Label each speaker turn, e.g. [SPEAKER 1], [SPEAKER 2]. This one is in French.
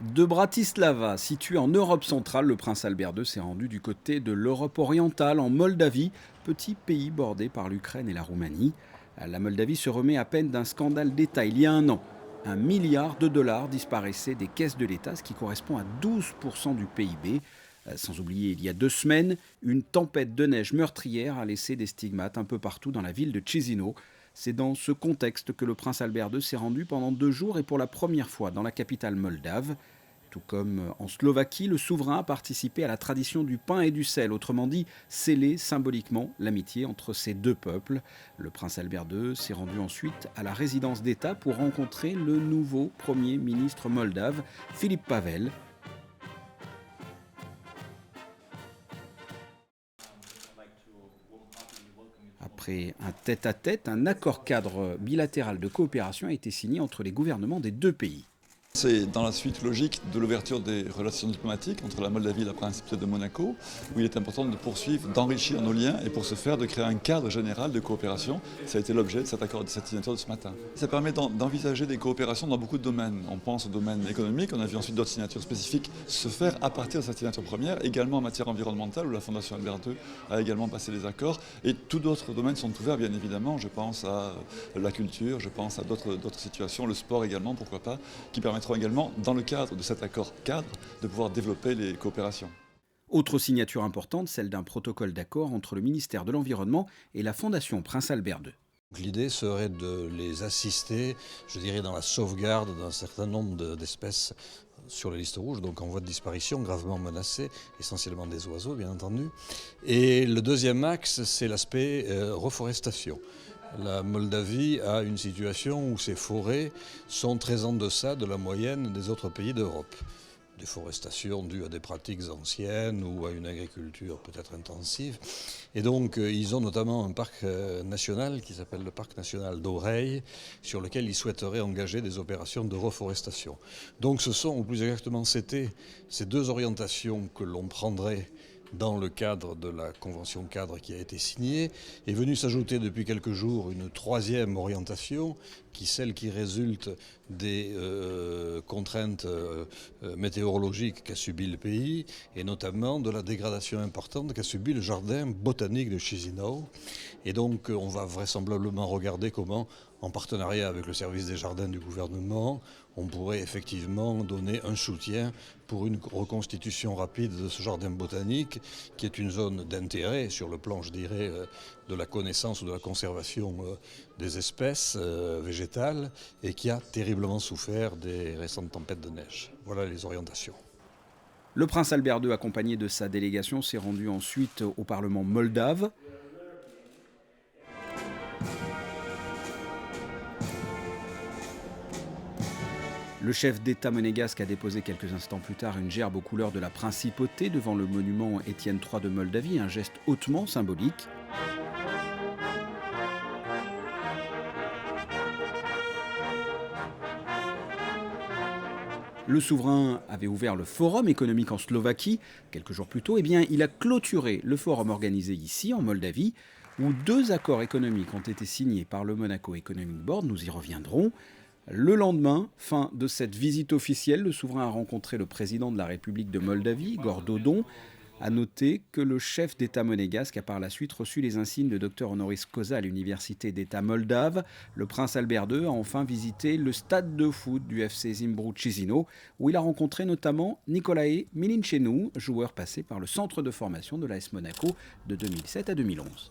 [SPEAKER 1] De Bratislava, situé en Europe centrale, le prince Albert II s'est rendu du côté de l'Europe orientale, en Moldavie, petit pays bordé par l'Ukraine et la Roumanie. La Moldavie se remet à peine d'un scandale d'État il y a un an. 1 milliard de dollars disparaissait des caisses de l'État, ce qui correspond à 12% du PIB. Sans oublier, il y a 2 semaines, une tempête de neige meurtrière a laissé des stigmates un peu partout dans la ville de Chisinau. C'est dans ce contexte que le prince Albert II s'est rendu pendant 2 jours et pour la première fois dans la capitale moldave. Tout comme en Slovaquie, le souverain a participé à la tradition du pain et du sel, autrement dit, sceller symboliquement l'amitié entre ces deux peuples. Le prince Albert II s'est rendu ensuite à la résidence d'État pour rencontrer le nouveau Premier ministre moldave, Philippe Pavel. Après un tête-à-tête, un accord cadre bilatéral de coopération a été signé entre les gouvernements des deux pays.
[SPEAKER 2] C'est dans la suite logique de l'ouverture des relations diplomatiques entre la Moldavie et la Principauté de Monaco, où il est important de poursuivre, d'enrichir nos liens et pour ce faire de créer un cadre général de coopération. Ça a été l'objet de cet accord, de cette signature de ce matin. Ça permet d'envisager des coopérations dans beaucoup de domaines. On pense au domaine économique, on a vu ensuite d'autres signatures spécifiques se faire à partir de cette signature première, également en matière environnementale, où la Fondation Albert II a également passé des accords. Et tous d'autres domaines sont ouverts, bien évidemment. Je pense à la culture, je pense à d'autres situations, le sport également, pourquoi pas, qui permettront également, dans le cadre de cet accord cadre, de pouvoir développer les coopérations.
[SPEAKER 1] Autre signature importante, celle d'un protocole d'accord entre le ministère de l'Environnement et la Fondation Prince Albert II.
[SPEAKER 3] L'idée serait de les assister, je dirais, dans la sauvegarde d'un certain nombre d'espèces sur les listes rouges, donc en voie de disparition, gravement menacées, essentiellement des oiseaux, bien entendu. Et le deuxième axe, c'est l'aspect reforestation. La Moldavie a une situation où ses forêts sont très en deçà de la moyenne des autres pays d'Europe. Déforestation due à des pratiques anciennes ou à une agriculture peut-être intensive. Et donc ils ont notamment un parc national qui s'appelle le parc national d'Oreille, sur lequel ils souhaiteraient engager des opérations de reforestation. Donc ce sont, ou plus exactement c'était, ces deux orientations que l'on prendrait dans le cadre de la convention cadre qui a été signée, est venue s'ajouter depuis quelques jours une troisième orientation, celle qui résulte des contraintes météorologiques qu'a subi le pays, et notamment de la dégradation importante qu'a subi le jardin botanique de Chisinau. Et donc on va vraisemblablement regarder comment, en partenariat avec le service des jardins du gouvernement, on pourrait effectivement donner un soutien pour une reconstitution rapide de ce jardin botanique, qui est une zone d'intérêt sur le plan, je dirais, de la connaissance ou de la conservation des espèces végétales, et qui a terriblement souffert des récentes tempêtes de neige. Voilà les orientations.
[SPEAKER 1] Le prince Albert II, accompagné de sa délégation, s'est rendu ensuite au Parlement moldave. Le chef d'État monégasque a déposé quelques instants plus tard une gerbe aux couleurs de la principauté devant le monument Étienne III de Moldavie, un geste hautement symbolique. Le souverain avait ouvert le forum économique en Slovaquie quelques jours plus tôt. Eh bien, il a clôturé le forum organisé ici, en Moldavie, où 2 accords économiques ont été signés par le Monaco Economic Board. Nous y reviendrons. Le lendemain, fin de cette visite officielle, le souverain a rencontré le président de la République de Moldavie, Igor Dodon. A noter que le chef d'État monégasque a par la suite reçu les insignes de docteur honoris causa à l'université d'État moldave. Le prince Albert II a enfin visité le stade de foot du FC Zimbru Chisinau, où il a rencontré notamment Nicolae Milinchenu, joueur passé par le centre de formation de l'AS Monaco de 2007 à 2011.